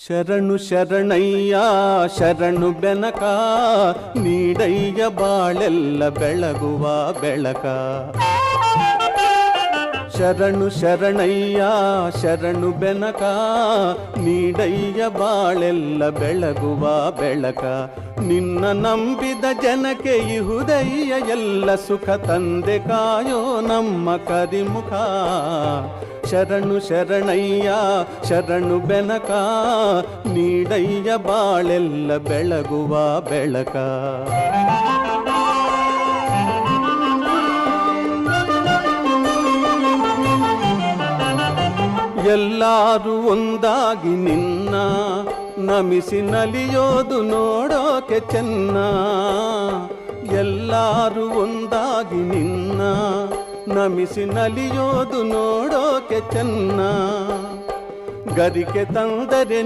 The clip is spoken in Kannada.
ಶರಣು ಶರಣಯ್ಯ ಶರಣು ಬೆನಕ ನೀಡಯ್ಯ ಬಾಳೆಲ್ಲ ಬೆಳಗುವ ಬೆಳಕ. ಶರಣು ಶರಣಯ್ಯ ಶರಣು ಬೆನಕ ನೀಡಯ್ಯ ಬಾಳೆಲ್ಲ ಬೆಳಗುವ ಬೆಳಕ. ನಿನ್ನ ನಂಬಿದ ಜನಕ್ಕೆ ಇಹುದಯ್ಯ ಎಲ್ಲ ಸುಖ ತಂದೆ ಕಾಯೋ ನಮ್ಮ ಕರಿಮುಖ. ಶರಣು ಶರಣಯ್ಯ ಶರಣು ಬೆನಕ ನೀಡಯ್ಯ ಬಾಳೆಲ್ಲ ಬೆಳಗುವ ಬೆಳಕ. ಎಲ್ಲರೂ ಒಂದಾಗಿ ನಿನ್ನ ನಮಿಸಿ ನಲಿಯೋದು ನೋಡೋಕೆ ಚೆನ್ನ. ಎಲ್ಲರೂ ಒಂದಾಗಿ ನಿನ್ನ ನಮಿಸಿ ನಲಿಯೋದು ನೋಡೋಕೆ ಚೆನ್ನ. ಗರಿಕೆ ತಂದರೆ